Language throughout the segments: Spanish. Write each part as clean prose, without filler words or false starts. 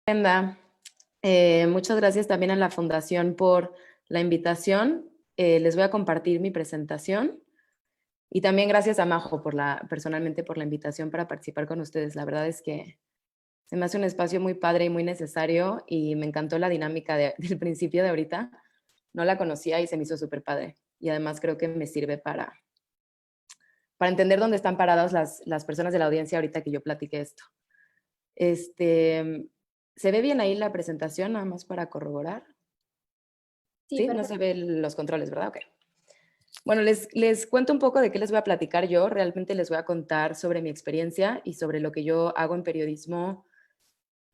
Brenda, muchas gracias también a la Fundación por la invitación. Les voy a compartir mi presentación y también gracias a Majo personalmente por la invitación para participar con ustedes. La verdad es que se me hace un espacio muy padre y muy necesario y me encantó la dinámica del principio de ahorita. No la conocía y se me hizo súper padre. Y además creo que me sirve para entender dónde están paradas las personas de la audiencia ahorita que yo platique esto. ¿Se ve bien ahí la presentación, nada más para corroborar? Sí, Sí, no perfecto. se ven los controles, ¿verdad? Ok. Bueno, les cuento un poco de qué les voy a platicar yo. Realmente les voy a contar sobre mi experiencia y sobre lo que yo hago en periodismo,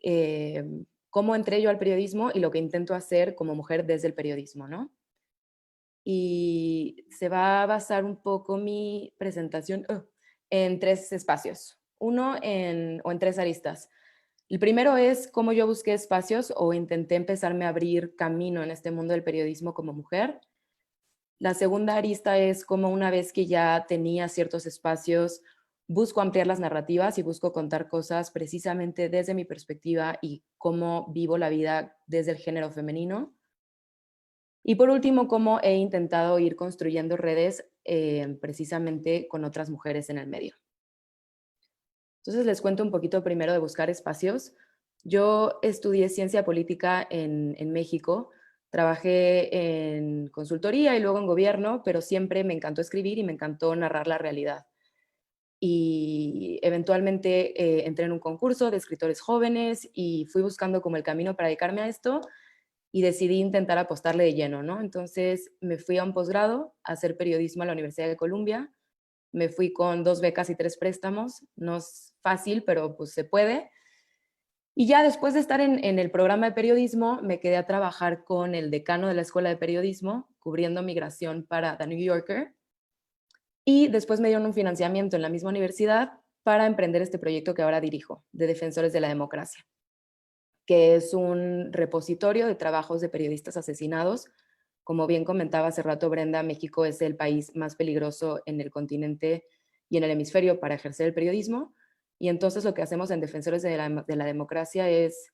eh, cómo entré yo al periodismo y lo que intento hacer como mujer desde el periodismo, ¿no? Y se va a basar un poco mi presentación en tres espacios. O en tres aristas. El primero es cómo yo busqué espacios o intenté empezarme a abrir camino en este mundo del periodismo como mujer. La segunda arista es cómo una vez que ya tenía ciertos espacios, busco ampliar las narrativas y busco contar cosas precisamente desde mi perspectiva y cómo vivo la vida desde el género femenino. Y por último, cómo he intentado ir construyendo redes precisamente con otras mujeres en el medio. Entonces les cuento un poquito primero de buscar espacios. Yo estudié ciencia política en México, trabajé en consultoría y luego en gobierno, pero siempre me encantó escribir y me encantó narrar la realidad. Y eventualmente entré en un concurso de escritores jóvenes y fui buscando como el camino para dedicarme a esto y decidí intentar apostarle de lleno, ¿no? Entonces me fui a un posgrado a hacer periodismo a la Universidad de Columbia. Me fui con 2 becas y 3 préstamos. No es fácil, pero pues se puede. Y ya después de estar en el programa de periodismo, me quedé a trabajar con el decano de la Escuela de Periodismo, cubriendo migración para The New Yorker. Y después me dieron un financiamiento en la misma universidad para emprender este proyecto que ahora dirijo, de Defensores de la Democracia, que es un repositorio de trabajos de periodistas asesinados. Como bien comentaba hace rato Brenda, México es el país más peligroso en el continente y en el hemisferio para ejercer el periodismo. Y entonces lo que hacemos en Defensores de la Democracia es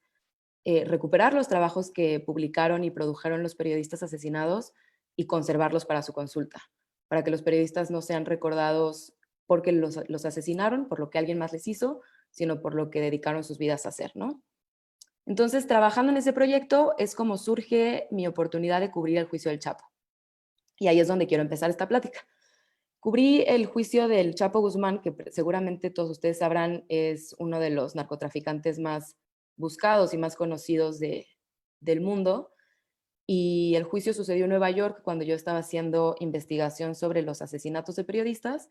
recuperar los trabajos que publicaron y produjeron los periodistas asesinados y conservarlos para su consulta, para que los periodistas no sean recordados porque los asesinaron, por lo que alguien más les hizo, sino por lo que dedicaron sus vidas a hacer, ¿no? Entonces, trabajando en ese proyecto es como surge mi oportunidad de cubrir el juicio del Chapo. Y ahí es donde quiero empezar esta plática. Cubrí el juicio del Chapo Guzmán, que seguramente todos ustedes sabrán es uno de los narcotraficantes más buscados y más conocidos del mundo. Y el juicio sucedió en Nueva York cuando yo estaba haciendo investigación sobre los asesinatos de periodistas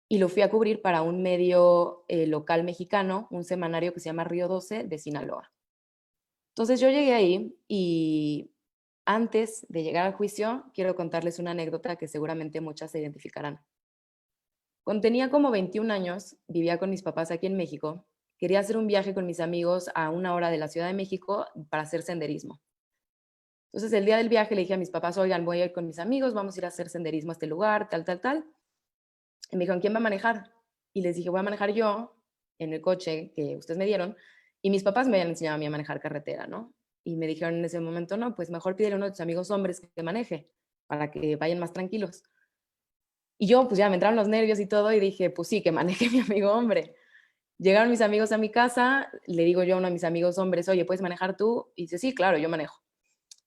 y lo fui a cubrir para un medio local mexicano, un semanario que se llama Río 12 de Sinaloa. Entonces yo llegué ahí y antes de llegar al juicio, quiero contarles una anécdota que seguramente muchas se identificarán. Cuando tenía como 21 años, vivía con mis papás aquí en México, quería hacer un viaje con mis amigos a 1 hora de la Ciudad de México para hacer senderismo. Entonces el día del viaje le dije a mis papás, oigan, voy a ir con mis amigos, vamos a ir a hacer senderismo a este lugar, tal, tal, tal. Y me dijeron, ¿quién va a manejar? Y les dije, voy a manejar yo en el coche que ustedes me dieron. Y mis papás me habían enseñado a mí a manejar carretera, ¿no? Y me dijeron en ese momento, no, pues mejor pídele a uno de tus amigos hombres que maneje para que vayan más tranquilos. Y yo, pues ya me entraron los nervios y todo, y dije, pues sí, que maneje mi amigo hombre. Llegaron mis amigos a mi casa, le digo yo a uno de mis amigos hombres, oye, ¿puedes manejar tú? Y dice, sí, claro, yo manejo.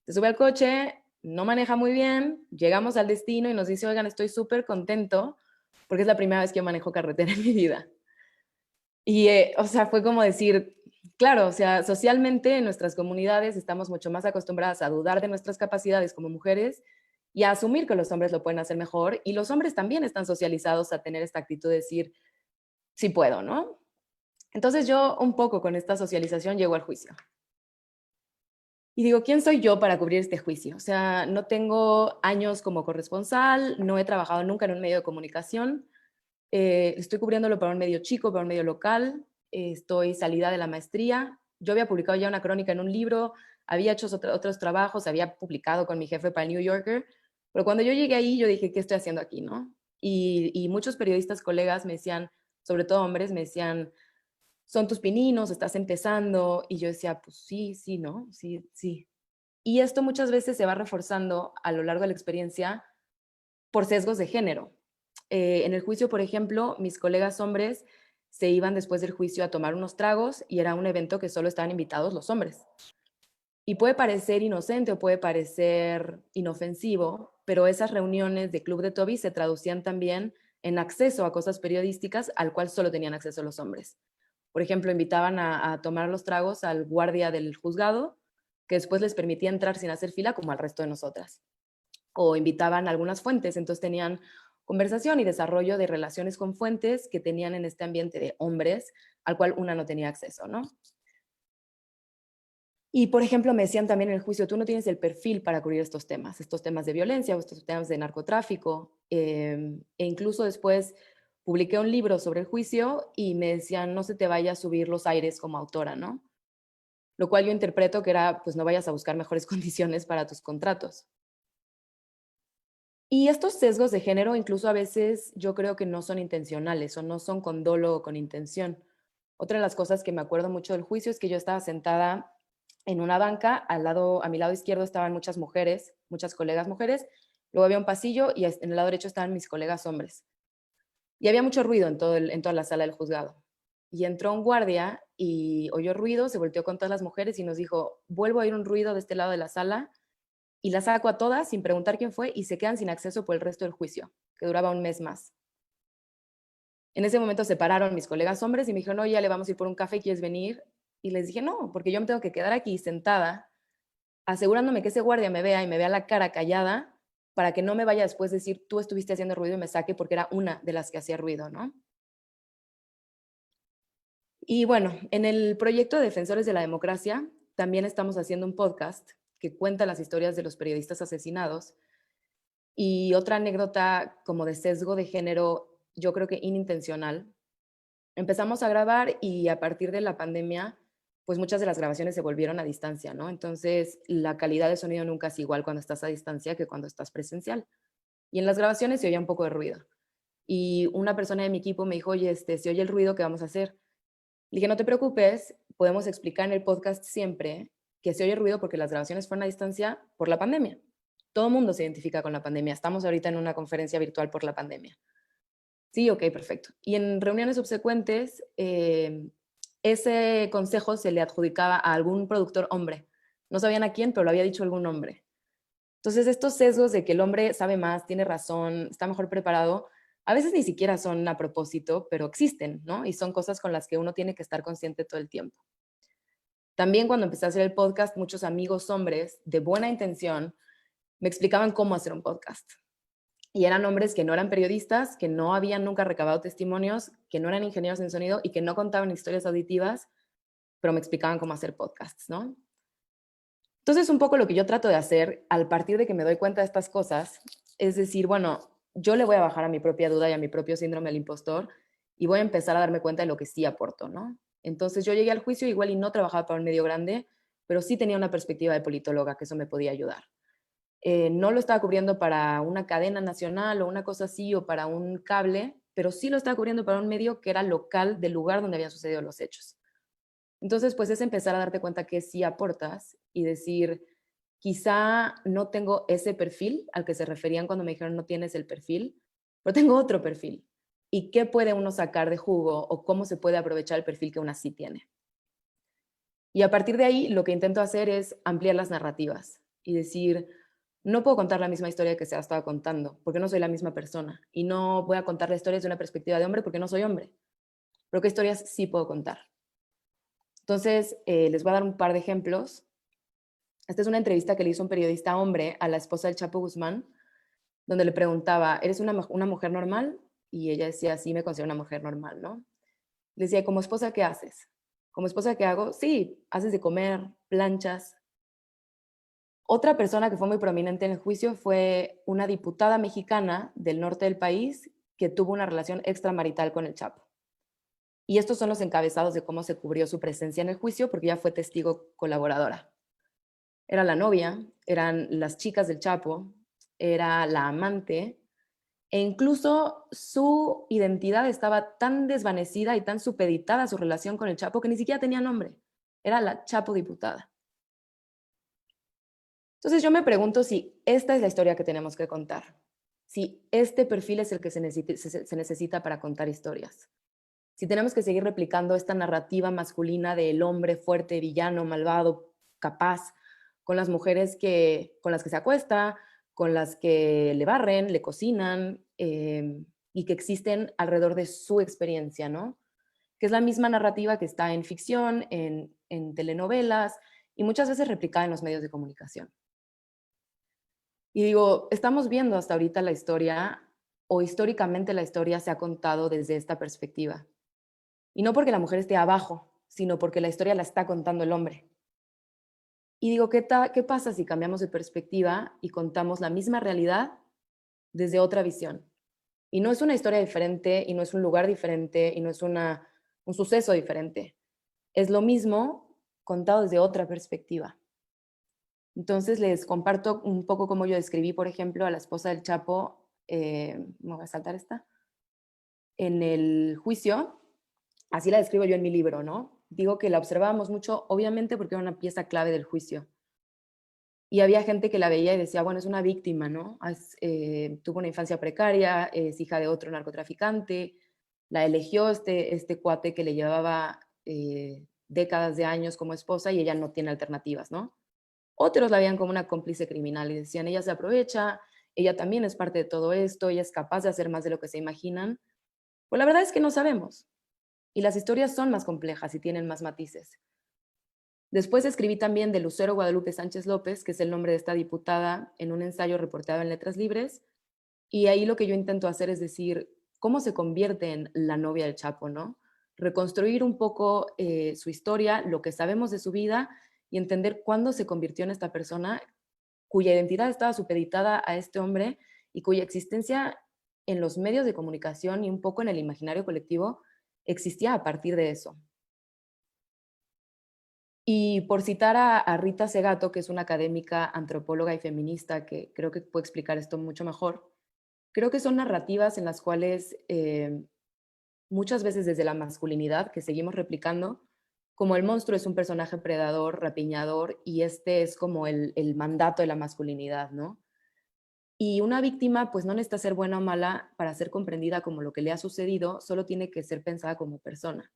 Se sube al coche, no maneja muy bien, llegamos al destino y nos dice, oigan, estoy súper contento porque es la primera vez que yo manejo carretera en mi vida. Y, o sea, fue como decir, claro, o sea, socialmente en nuestras comunidades estamos mucho más acostumbradas a dudar de nuestras capacidades como mujeres y a asumir que los hombres lo pueden hacer mejor. Y los hombres también están socializados a tener esta actitud de decir, sí puedo, ¿no? Entonces yo un poco con esta socialización llego al juicio. Y digo, ¿quién soy yo para cubrir este juicio? O sea, no tengo años como corresponsal, no he trabajado nunca en un medio de comunicación, estoy cubriéndolo para un medio chico, para un medio local, estoy salida de la maestría, yo había publicado ya una crónica en un libro, había hecho otros trabajos, había publicado con mi jefe para el New Yorker, pero cuando yo llegué ahí, yo dije, ¿qué estoy haciendo aquí, no? Y muchos periodistas, colegas me decían, sobre todo hombres, me decían, son tus pininos, estás empezando. Y yo decía, pues sí, sí, ¿no? Sí, sí. Y esto muchas veces se va reforzando a lo largo de la experiencia por sesgos de género. En el juicio, por ejemplo, mis colegas hombres se iban después del juicio a tomar unos tragos y era un evento que solo estaban invitados los hombres. Y puede parecer inocente o puede parecer inofensivo, pero esas reuniones de Club de Toby se traducían también en acceso a cosas periodísticas al cual solo tenían acceso los hombres. Por ejemplo, invitaban a tomar los tragos al guardia del juzgado, que después les permitía entrar sin hacer fila como al resto de nosotras. O invitaban a algunas fuentes, entonces tenían conversación y desarrollo de relaciones con fuentes que tenían en este ambiente de hombres, al cual una no tenía acceso, ¿no? Y, por ejemplo, me decían también en el juicio, tú no tienes el perfil para cubrir estos temas de violencia o estos temas de narcotráfico. E incluso después publiqué un libro sobre el juicio y me decían, no se te vaya a subir los aires como autora, ¿no? Lo cual yo interpreto que era, pues no vayas a buscar mejores condiciones para tus contratos. Y estos sesgos de género incluso a veces yo creo que no son intencionales o no son con dolo o con intención. Otra de las cosas que me acuerdo mucho del juicio es que yo estaba sentada en una banca, a mi lado izquierdo estaban muchas mujeres, muchas colegas mujeres, luego había un pasillo y en el lado derecho estaban mis colegas hombres. Y había mucho ruido en toda la sala del juzgado. Y entró un guardia y oyó ruido, se volteó con todas las mujeres y nos dijo, vuelvo a oír un ruido de este lado de la sala y las saco a todas sin preguntar quién fue y se quedan sin acceso por el resto del juicio, que duraba un mes más. En ese momento se pararon mis colegas hombres y me dijeron, no, ya le vamos a ir por un café, ¿quieres venir? Y les dije, no, porque yo me tengo que quedar aquí sentada, asegurándome que ese guardia me vea y me vea la cara callada, para que no me vaya después a decir, tú estuviste haciendo ruido y me saque porque era una de las que hacía ruido, ¿no? Y bueno, en el proyecto de Defensores de la Democracia también estamos haciendo un podcast que cuenta las historias de los periodistas asesinados. Y otra anécdota como de sesgo de género, yo creo que inintencional. Empezamos a grabar y a partir de la pandemia, pues muchas de las grabaciones se volvieron a distancia, ¿no? Entonces, la calidad de sonido nunca es igual cuando estás a distancia que cuando estás presencial. Y en las grabaciones se oía un poco de ruido. Y una persona de mi equipo me dijo, oye, se oye el ruido, ¿qué vamos a hacer? Le dije, no te preocupes, podemos explicar en el podcast siempre que se oye ruido porque las grabaciones fueron a distancia por la pandemia. Todo el mundo se identifica con la pandemia. Estamos ahorita en una conferencia virtual por la pandemia. Sí, ok, perfecto. Y en reuniones subsecuentes, ese consejo se le adjudicaba a algún productor hombre. No sabían a quién, pero lo había dicho algún hombre. Entonces, estos sesgos de que el hombre sabe más, tiene razón, está mejor preparado, a veces ni siquiera son a propósito, pero existen, ¿no? Y son cosas con las que uno tiene que estar consciente todo el tiempo. También cuando empecé a hacer el podcast, muchos amigos hombres de buena intención me explicaban cómo hacer un podcast. Y eran hombres que no eran periodistas, que no habían nunca recabado testimonios, que no eran ingenieros en sonido y que no contaban historias auditivas, pero me explicaban cómo hacer podcasts, ¿no? Entonces, un poco lo que yo trato de hacer al partir de que me doy cuenta de estas cosas es decir, bueno, yo le voy a bajar a mi propia duda y a mi propio síndrome del impostor y voy a empezar a darme cuenta de lo que sí aporto, ¿no? Entonces, yo llegué al juicio igual y no trabajaba para un medio grande, pero sí tenía una perspectiva de politóloga, que eso me podía ayudar. No lo estaba cubriendo para una cadena nacional o una cosa así o para un cable, pero sí lo estaba cubriendo para un medio que era local del lugar donde habían sucedido los hechos. Entonces, pues es empezar a darte cuenta que sí aportas y decir, quizá no tengo ese perfil al que se referían cuando me dijeron no tienes el perfil, pero tengo otro perfil. ¿Y qué puede uno sacar de jugo o cómo se puede aprovechar el perfil que uno sí tiene? Y a partir de ahí, lo que intento hacer es ampliar las narrativas y decir, no puedo contar la misma historia que se ha estado contando, porque no soy la misma persona. Y no voy a contar la historia desde una perspectiva de hombre, porque no soy hombre. Pero qué historias sí puedo contar. Entonces, les voy a dar un par de ejemplos. Esta es una entrevista que le hizo un periodista hombre a la esposa del Chapo Guzmán, donde le preguntaba, ¿eres una mujer normal? Y ella decía, sí, me considero una mujer normal, ¿no? Le decía, ¿como esposa qué haces? ¿Como esposa qué hago? Sí, haces de comer, planchas. Otra persona que fue muy prominente en el juicio fue una diputada mexicana del norte del país que tuvo una relación extramarital con el Chapo. Y estos son los encabezados de cómo se cubrió su presencia en el juicio porque ya fue testigo colaboradora. Era la novia, eran las chicas del Chapo, era la amante, E incluso su identidad estaba tan desvanecida y tan supeditada a su relación con el Chapo que ni siquiera tenía nombre. Era la Chapo diputada. Entonces yo me pregunto si esta es la historia que tenemos que contar, si este perfil es el que se necesita para contar historias, si tenemos que seguir replicando esta narrativa masculina del hombre fuerte, villano, malvado, capaz, con las mujeres con las que se acuesta, con las que le barren, le cocinan, y que existen alrededor de su experiencia, ¿no? Que es la misma narrativa que está en ficción, en telenovelas y muchas veces replicada en los medios de comunicación. Y digo, estamos viendo hasta ahorita la historia, o históricamente la historia se ha contado desde esta perspectiva. Y no porque la mujer esté abajo, sino porque la historia la está contando el hombre. Y digo, ¿qué pasa si cambiamos de perspectiva y contamos la misma realidad desde otra visión? Y no es una historia diferente, y no es un lugar diferente, y no es un suceso diferente. Es lo mismo contado desde otra perspectiva. Entonces les comparto un poco cómo yo describí, por ejemplo, a la esposa del Chapo, me voy a saltar esta, en el juicio. Así la describo yo en mi libro, ¿no? Digo que la observábamos mucho, obviamente porque era una pieza clave del juicio. Y había gente que la veía y decía, bueno, es una víctima, ¿no? Tuvo una infancia precaria, es hija de otro narcotraficante, la eligió este cuate que le llevaba décadas de años como esposa y ella no tiene alternativas, ¿no? Otros la veían como una cómplice criminal y decían, ella se aprovecha, ella también es parte de todo esto, ella es capaz de hacer más de lo que se imaginan. Pues la verdad es que no sabemos. Y las historias son más complejas y tienen más matices. Después escribí también de Lucero Guadalupe Sánchez López, que es el nombre de esta diputada, en un ensayo reportado en Letras Libres. Y ahí lo que yo intento hacer es decir, cómo se convierte en la novia del Chapo, ¿no? Reconstruir un poco su historia, lo que sabemos de su vida y entender cuándo se convirtió en esta persona cuya identidad estaba supeditada a este hombre y cuya existencia en los medios de comunicación y un poco en el imaginario colectivo existía a partir de eso. Y por citar a Rita Segato, que es una académica, antropóloga y feminista, que creo que puede explicar esto mucho mejor, creo que son narrativas en las cuales muchas veces desde la masculinidad, que seguimos replicando, como el monstruo es un personaje predador, rapiñador, y este es como el mandato de la masculinidad, ¿no? Y una víctima, pues no necesita ser buena o mala para ser comprendida como lo que le ha sucedido, solo tiene que ser pensada como persona.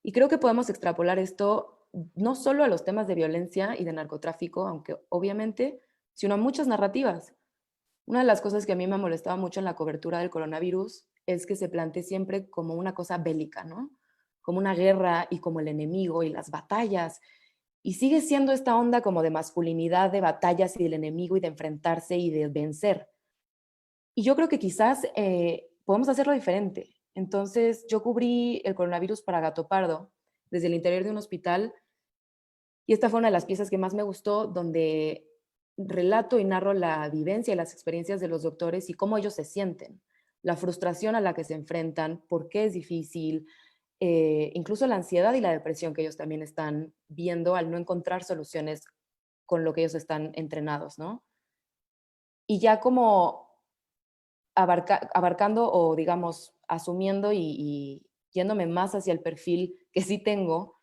Y creo que podemos extrapolar esto no solo a los temas de violencia y de narcotráfico, aunque obviamente, sino a muchas narrativas. Una de las cosas que a mí me molestaba mucho en la cobertura del coronavirus es que se plantee siempre como una cosa bélica, ¿no? Como una guerra y como el enemigo y las batallas. Y sigue siendo esta onda como de masculinidad, de batallas y del enemigo y de enfrentarse y de vencer. Y yo creo que quizás podemos hacerlo diferente. Entonces, yo cubrí el coronavirus para Gato Pardo desde el interior de un hospital y esta fue una de las piezas que más me gustó, donde relato y narro la vivencia y las experiencias de los doctores y cómo ellos se sienten, la frustración a la que se enfrentan, por qué es difícil, incluso la ansiedad y la depresión que ellos también están viendo al no encontrar soluciones con lo que ellos están entrenados, ¿no? Y ya como abarcando o, digamos, asumiendo y yéndome más hacia el perfil que sí tengo,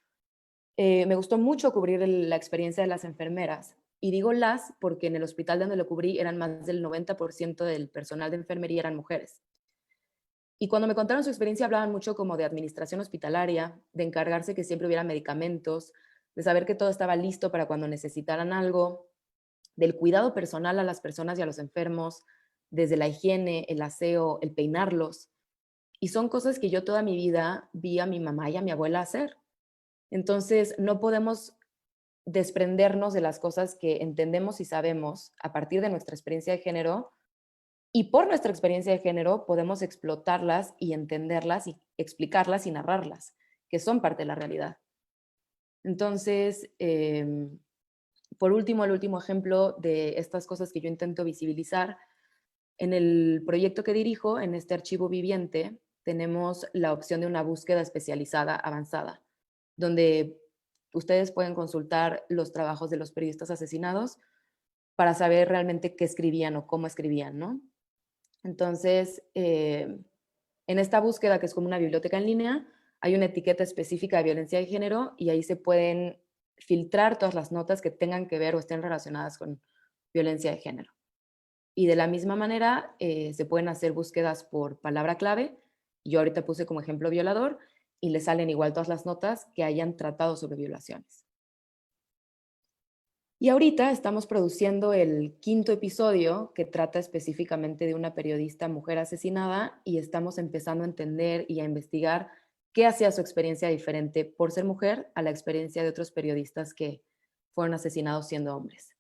me gustó mucho cubrir la experiencia de las enfermeras. Y digo las porque en el hospital donde lo cubrí eran más del 90% del personal de enfermería eran mujeres. Y cuando me contaron su experiencia hablaban mucho como de administración hospitalaria, de encargarse que siempre hubiera medicamentos, de saber que todo estaba listo para cuando necesitaran algo, del cuidado personal a las personas y a los enfermos, desde la higiene, el aseo, el peinarlos. Y son cosas que yo toda mi vida vi a mi mamá y a mi abuela hacer. Entonces, no podemos desprendernos de las cosas que entendemos y sabemos a partir de nuestra experiencia de género y por nuestra experiencia de género podemos explotarlas y entenderlas y explicarlas y narrarlas, que son parte de la realidad. Entonces, por último, el último ejemplo de estas cosas que yo intento visibilizar, en el proyecto que dirijo, en este archivo viviente, tenemos la opción de una búsqueda especializada avanzada, donde ustedes pueden consultar los trabajos de los periodistas asesinados para saber realmente qué escribían o cómo escribían, ¿no? Entonces, en esta búsqueda, que es como una biblioteca en línea, hay una etiqueta específica de violencia de género y ahí se pueden filtrar todas las notas que tengan que ver o estén relacionadas con violencia de género. Y de la misma manera, se pueden hacer búsquedas por palabra clave. Yo ahorita puse como ejemplo violador y le salen igual todas las notas que hayan tratado sobre violaciones. Y ahorita estamos produciendo el quinto episodio que trata específicamente de una periodista mujer asesinada y estamos empezando a entender y a investigar qué hacía su experiencia diferente por ser mujer a la experiencia de otros periodistas que fueron asesinados siendo hombres.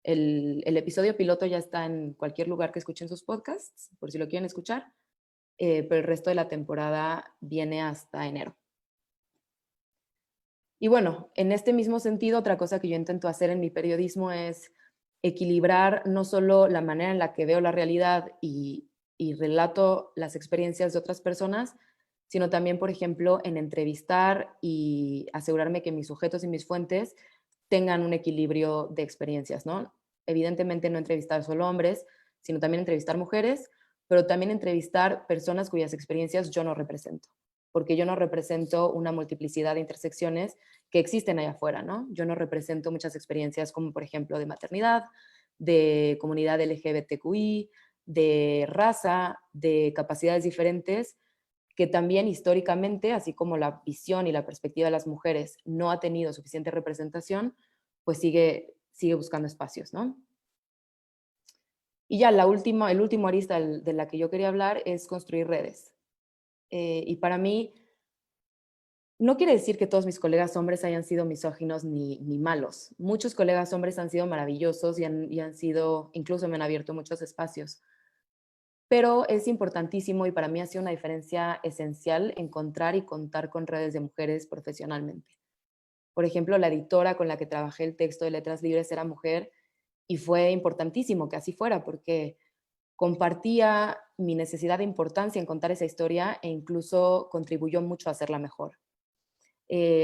El episodio piloto ya está en cualquier lugar que escuchen sus podcasts, por si lo quieren escuchar, pero el resto de la temporada viene hasta enero. Y bueno, en este mismo sentido, otra cosa que yo intento hacer en mi periodismo es equilibrar no solo la manera en la que veo la realidad y relato las experiencias de otras personas, sino también, por ejemplo, en entrevistar y asegurarme que mis sujetos y mis fuentes tengan un equilibrio de experiencias, ¿no? Evidentemente no entrevistar solo hombres, sino también entrevistar mujeres, pero también entrevistar personas cuyas experiencias yo no represento, porque yo no represento una multiplicidad de intersecciones que existen allá afuera, ¿no? Yo no represento muchas experiencias como, por ejemplo, de maternidad, de comunidad LGBTQI, de raza, de capacidades diferentes, que también históricamente, así como la visión y la perspectiva de las mujeres no ha tenido suficiente representación, pues sigue buscando espacios, ¿no? Y ya el último arista de la que yo quería hablar es construir redes. Y para mí, no quiere decir que todos mis colegas hombres hayan sido misóginos ni malos. Muchos colegas hombres han sido maravillosos y han sido, incluso me han abierto muchos espacios. Pero es importantísimo y para mí ha sido una diferencia esencial encontrar y contar con redes de mujeres profesionalmente. Por ejemplo, la editora con la que trabajé el texto de Letras Libres era mujer y fue importantísimo que así fuera porque compartía mi necesidad de importancia en contar esa historia e incluso contribuyó mucho a hacerla mejor.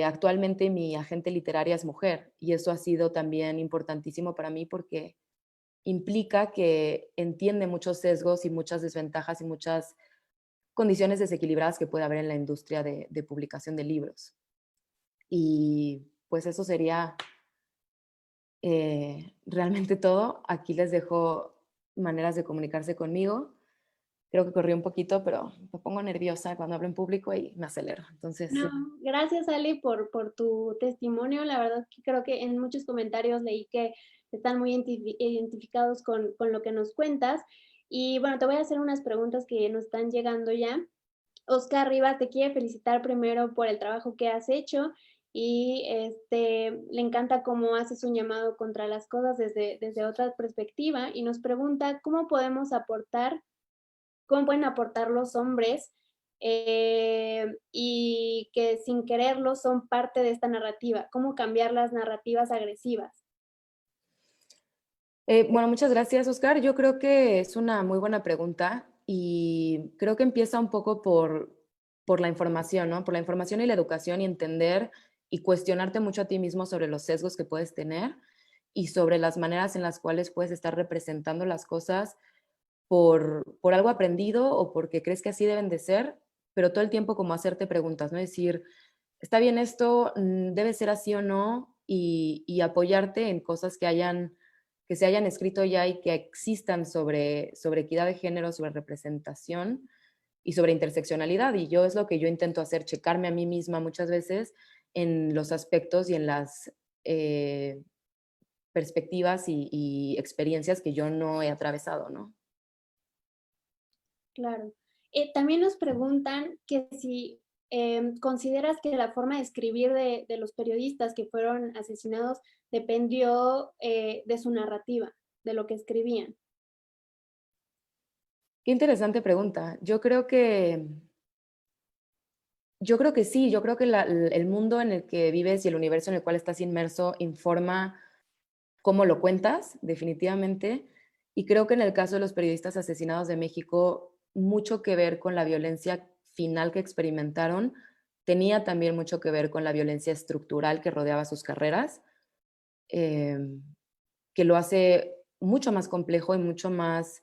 Actualmente mi agente literaria es mujer y eso ha sido también importantísimo para mí porque implica que entiende muchos sesgos y muchas desventajas y muchas condiciones desequilibradas que puede haber en la industria de publicación de libros. Y pues eso sería realmente todo. Aquí les dejo maneras de comunicarse conmigo. Creo que corrí un poquito, pero me pongo nerviosa cuando hablo en público y me acelero. Entonces, No, gracias, Ali, por tu testimonio. La verdad que creo que en muchos comentarios leí que están muy identificados con lo que nos cuentas. Y bueno, te voy a hacer unas preguntas que nos están llegando ya. Oscar Rivas te quiere felicitar primero por el trabajo que has hecho y le encanta cómo haces un llamado contra las cosas desde otra perspectiva y nos pregunta cómo pueden aportar los hombres y que sin quererlo son parte de esta narrativa, cómo cambiar las narrativas agresivas. bueno, muchas gracias, Oscar. Yo creo que es una muy buena pregunta y creo que empieza un poco por la información, ¿no? Por la información y la educación y entender y cuestionarte mucho a ti mismo sobre los sesgos que puedes tener y sobre las maneras en las cuales puedes estar representando las cosas por algo aprendido o porque crees que así deben de ser, pero todo el tiempo como hacerte preguntas, ¿no? Decir, ¿está bien esto? ¿Debe ser así o no? Y apoyarte en cosas que se hayan escrito ya y que existan sobre equidad de género, sobre representación y sobre interseccionalidad. Y yo es lo que yo intento hacer, checarme a mí misma muchas veces en los aspectos y en las perspectivas y experiencias que yo no he atravesado, ¿no? Claro. También nos preguntan que si consideras que la forma de escribir de los periodistas que fueron asesinados dependió de su narrativa, de lo que escribían. Qué interesante pregunta. Yo creo que sí, yo creo que el mundo en el que vives y el universo en el cual estás inmerso informa cómo lo cuentas, definitivamente. Y creo que en el caso de los periodistas asesinados de México, mucho que ver con la violencia final que experimentaron, tenía también mucho que ver con la violencia estructural que rodeaba sus carreras, eh, que lo hace mucho más complejo y mucho más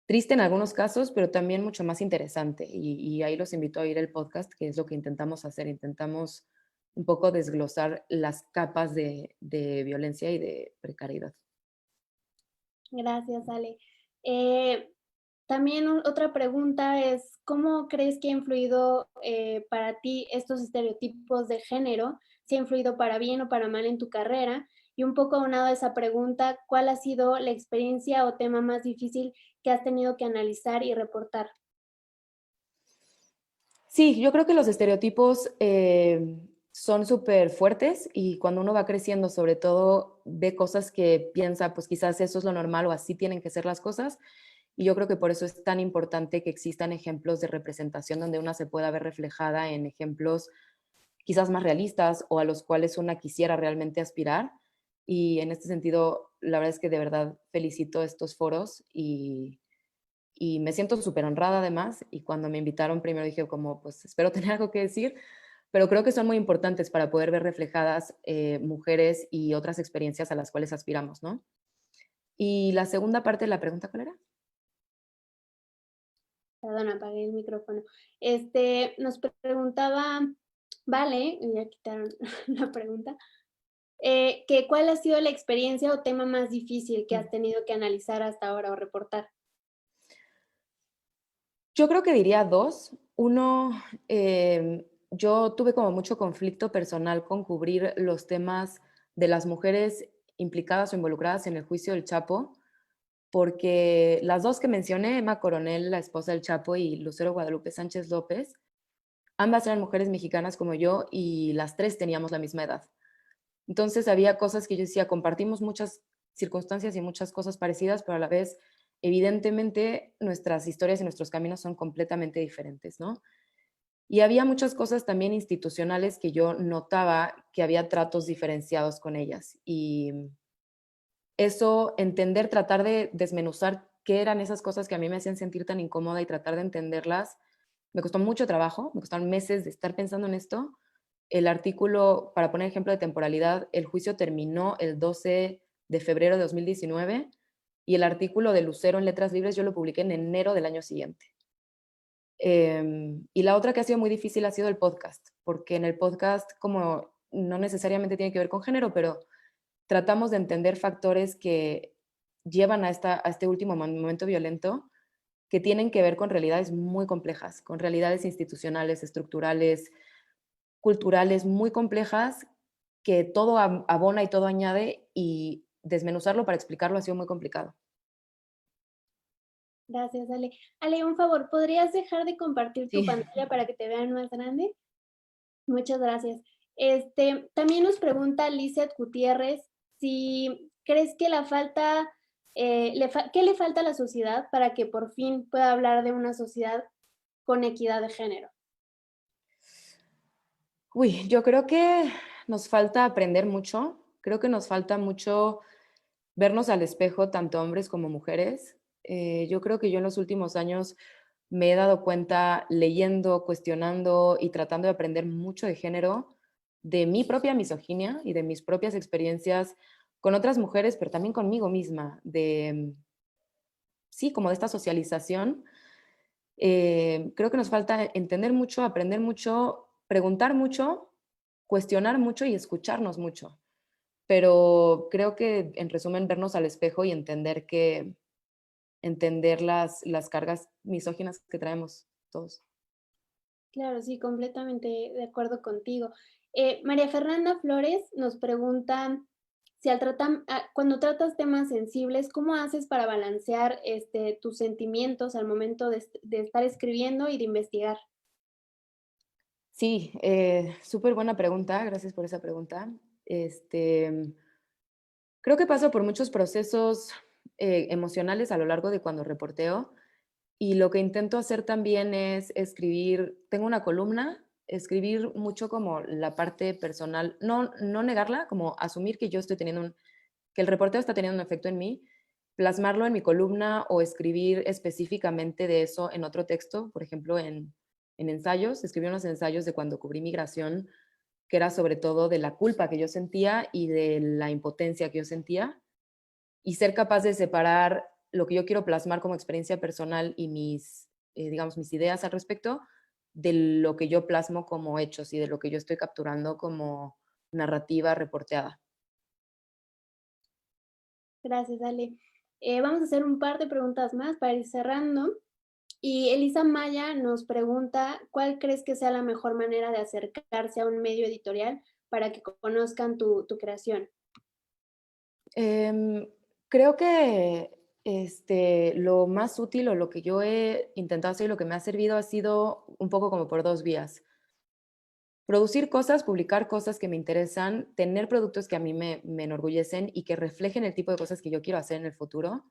Triste en algunos casos, pero también mucho más interesante. Y ahí los invito a oír el podcast, que es lo que intentamos hacer. Intentamos un poco desglosar las capas de violencia y de precariedad. Gracias, Ale. Eh, También otra pregunta es, ¿cómo crees que ha influido para ti estos estereotipos de género? ¿Si ha influido para bien o para mal en tu carrera? Y un poco aunado a esa pregunta, ¿cuál ha sido la experiencia o tema más difícil que has tenido que analizar y reportar? Sí, yo creo que los estereotipos son súper fuertes y cuando uno va creciendo, sobre todo, ve cosas que piensa, pues quizás eso es lo normal o así tienen que ser las cosas. Y yo creo que por eso es tan importante que existan ejemplos de representación donde una se pueda ver reflejada en ejemplos quizás más realistas o a los cuales una quisiera realmente aspirar. Y en este sentido, la verdad es que de verdad felicito estos foros y me siento súper honrada además. Y cuando me invitaron primero dije como, pues espero tener algo que decir, pero creo que son muy importantes para poder ver reflejadas mujeres y otras experiencias a las cuales aspiramos, ¿no? Y la segunda parte de la pregunta, ¿cuál era? Perdón, apagué el micrófono. Nos preguntaba, vale, ya quitaron la pregunta, que ¿cuál ha sido la experiencia o tema más difícil que has tenido que analizar hasta ahora o reportar? Yo creo que diría 2. Uno, yo tuve como mucho conflicto personal con cubrir los temas de las mujeres implicadas o involucradas en el juicio del Chapo, porque las 2 que mencioné, Emma Coronel, la esposa del Chapo, y Lucero Guadalupe Sánchez López, ambas eran mujeres mexicanas como yo y las 3 teníamos la misma edad. Entonces había cosas que yo decía, compartimos muchas circunstancias y muchas cosas parecidas, pero a la vez, evidentemente, nuestras historias y nuestros caminos son completamente diferentes, ¿no? Y había muchas cosas también institucionales que yo notaba que había tratos diferenciados con ellas. Y eso, entender, tratar de desmenuzar qué eran esas cosas que a mí me hacían sentir tan incómoda y tratar de entenderlas, me costó mucho trabajo, me costaron meses de estar pensando en esto. El artículo, para poner ejemplo de temporalidad, el juicio terminó el 12 de febrero de 2019 y el artículo de Lucero en Letras Libres yo lo publiqué en enero del año siguiente. Y la otra que ha sido muy difícil ha sido el podcast, porque en el podcast, como no necesariamente tiene que ver con género, pero tratamos de entender factores que llevan a este último momento violento, que tienen que ver con realidades muy complejas, con realidades institucionales, estructurales, culturales muy complejas, que todo abona y todo añade, y desmenuzarlo para explicarlo ha sido muy complicado. Gracias, Ale. Ale, un favor, ¿podrías dejar de compartir tu Sí. pantalla para que te vean más grande? Muchas gracias. También nos pregunta Lizeth Gutiérrez si crees que la falta, ¿qué le falta a la sociedad para que por fin pueda hablar de una sociedad con equidad de género? Uy, yo creo que nos falta aprender mucho. Creo que nos falta mucho vernos al espejo, tanto hombres como mujeres. Yo creo que yo en los últimos años me he dado cuenta leyendo, cuestionando y tratando de aprender mucho de género, de mi propia misoginia y de mis propias experiencias con otras mujeres, pero también conmigo misma, de, sí, como de esta socialización. Creo que nos falta entender mucho, aprender mucho, preguntar mucho, cuestionar mucho y escucharnos mucho. Pero creo que, en resumen, vernos al espejo y entender las cargas misóginas que traemos todos. Claro, sí, completamente de acuerdo contigo. María Fernanda Flores nos pregunta si cuando tratas temas sensibles, ¿cómo haces para balancear tus sentimientos al momento de estar escribiendo y de investigar? Sí, súper buena pregunta, gracias por esa pregunta. Este, creo que paso por muchos procesos emocionales a lo largo de cuando reporteo. Y lo que intento hacer también es escribir, tengo una columna, escribir mucho como la parte personal, no negarla, como asumir que yo estoy teniendo que el reporteo está teniendo un efecto en mí, plasmarlo en mi columna o escribir específicamente de eso en otro texto, por ejemplo, en ensayos, escribí unos ensayos de cuando cubrí migración, que era sobre todo de la culpa que yo sentía y de la impotencia que yo sentía, y ser capaz de separar lo que yo quiero plasmar como experiencia personal y mis, digamos, mis ideas al respecto de lo que yo plasmo como hechos y de lo que yo estoy capturando como narrativa reporteada. Gracias, Ale. Vamos a hacer un par de preguntas más para ir cerrando. Y Elisa Maya nos pregunta, ¿cuál crees que sea la mejor manera de acercarse a un medio editorial para que conozcan tu creación? Em, Creo que lo más útil o lo que yo he intentado hacer y lo que me ha servido ha sido un poco como por dos vías. Producir cosas, publicar cosas que me interesan, tener productos que a mí me enorgullecen y que reflejen el tipo de cosas que yo quiero hacer en el futuro,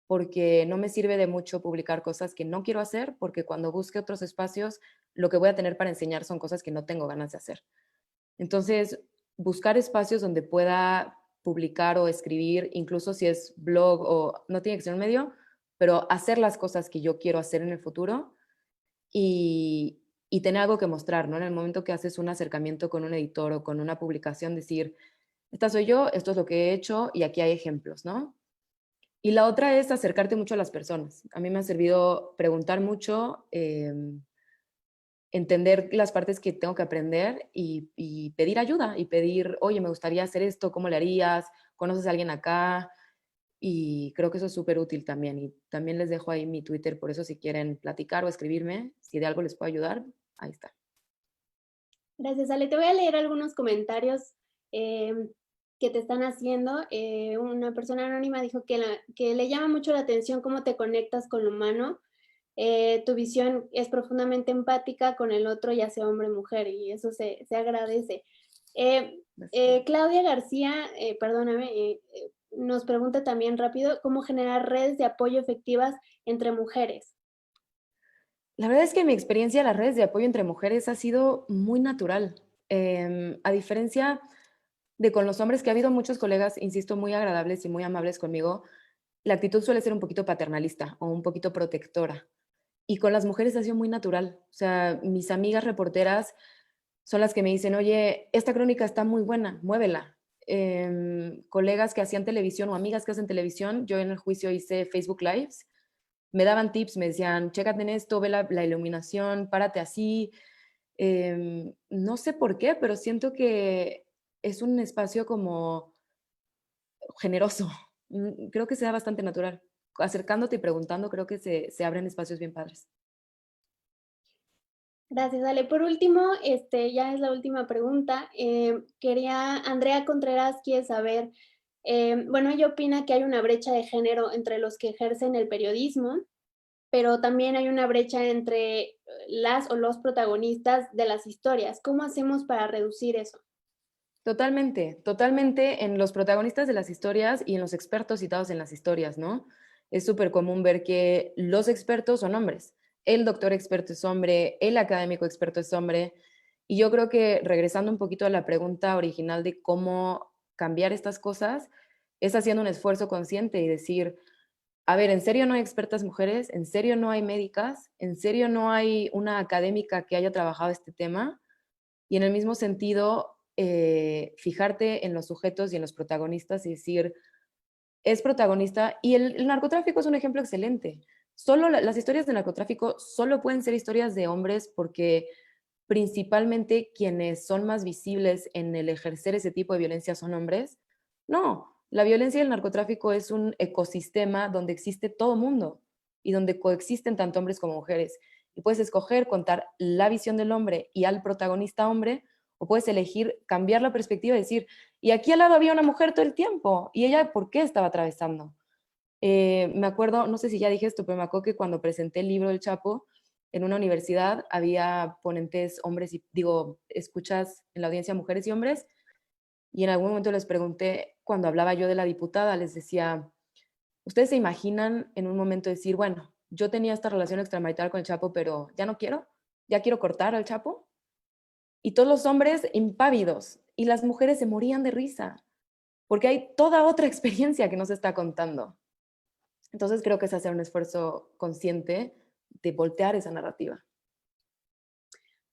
porque no me sirve de mucho publicar cosas que no quiero hacer, porque cuando busque otros espacios, lo que voy a tener para enseñar son cosas que no tengo ganas de hacer. Entonces, buscar espacios donde pueda publicar o escribir, incluso si es blog o no tiene que ser un medio, pero hacer las cosas que yo quiero hacer en el futuro y tener algo que mostrar, ¿no? En el momento que haces un acercamiento con un editor o con una publicación, decir, esta soy yo, esto es lo que he hecho y aquí hay ejemplos, ¿no? Y la otra es acercarte mucho a las personas. A mí me ha servido preguntar mucho, entender las partes que tengo que aprender y pedir ayuda y pedir, oye, me gustaría hacer esto, ¿cómo le harías? ¿Conoces a alguien acá? Y creo que eso es súper útil también. Y también les dejo ahí mi Twitter, por eso si quieren platicar o escribirme, si de algo les puedo ayudar, ahí está. Gracias, Ale. Te voy a leer algunos comentarios que te están haciendo. Una persona anónima dijo que le llama mucho la atención cómo te conectas con lo humano. Tu visión es profundamente empática con el otro, ya sea hombre o mujer, y eso se agradece. Claudia García, perdóname, nos pregunta también rápido, ¿cómo generar redes de apoyo efectivas entre mujeres? La verdad es que mi experiencia en las redes de apoyo entre mujeres ha sido muy natural. A diferencia de con los hombres, que ha habido muchos colegas, insisto, muy agradables y muy amables conmigo, la actitud suele ser un poquito paternalista o un poquito protectora. Y con las mujeres ha sido muy natural. O sea, mis amigas reporteras son las que me dicen, oye, esta crónica está muy buena, muévela. Colegas que hacían televisión o amigas que hacen televisión, yo en el juicio hice Facebook Lives, me daban tips, me decían, chécate en esto, ve la iluminación, párate así. No sé por qué, pero siento que es un espacio como generoso. Creo que sea bastante natural. Acercándote y preguntando, creo que se abren espacios bien padres. Gracias, Ale. Por último, ya es la última pregunta. Andrea Contreras quiere saber, bueno, ella opina que hay una brecha de género entre los que ejercen el periodismo, pero también hay una brecha entre las o los protagonistas de las historias. ¿Cómo hacemos para reducir eso? Totalmente, totalmente en los protagonistas de las historias y en los expertos citados en las historias, ¿no? Es súper común ver que los expertos son hombres. El doctor experto es hombre, el académico experto es hombre. Y yo creo que regresando un poquito a la pregunta original de cómo cambiar estas cosas, es haciendo un esfuerzo consciente y decir, a ver, ¿en serio no hay expertas mujeres? ¿En serio no hay médicas? ¿En serio no hay una académica que haya trabajado este tema? Y en el mismo sentido, fijarte en los sujetos y en los protagonistas y decir, es protagonista, y el narcotráfico es un ejemplo excelente. Solo las historias de narcotráfico solo pueden ser historias de hombres porque principalmente quienes son más visibles en el ejercer ese tipo de violencia son hombres. No, la violencia y el narcotráfico es un ecosistema donde existe todo mundo y donde coexisten tanto hombres como mujeres. Y puedes escoger contar la visión del hombre y al protagonista hombre, o puedes elegir cambiar la perspectiva y decir, y aquí al lado había una mujer todo el tiempo, y ella, ¿por qué estaba atravesando? Me acuerdo, no sé si ya dije esto, pero me acuerdo que cuando presenté el libro del Chapo, en una universidad había ponentes hombres y digo, escuchas en la audiencia mujeres y hombres, y en algún momento les pregunté, cuando hablaba yo de la diputada, les decía, ¿ustedes se imaginan en un momento decir, bueno, yo tenía esta relación extramarital con el Chapo, pero ya no quiero, ya quiero cortar al Chapo? Y todos los hombres impávidos y las mujeres se morían de risa, porque hay toda otra experiencia que no se está contando. Entonces creo que es hacer un esfuerzo consciente de voltear esa narrativa.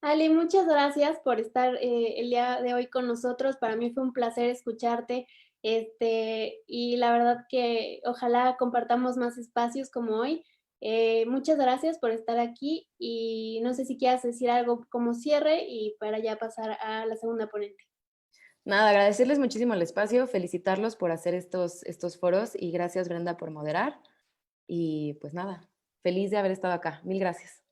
Ale, muchas gracias por estar el día de hoy con nosotros. Para mí fue un placer escucharte Y la verdad que ojalá compartamos más espacios como hoy. Muchas gracias por estar aquí y no sé si quieras decir algo como cierre y para ya pasar a la segunda ponente. Nada, agradecerles muchísimo el espacio, felicitarlos por hacer estos foros y gracias Brenda por moderar. Y pues nada, feliz de haber estado acá. Mil gracias.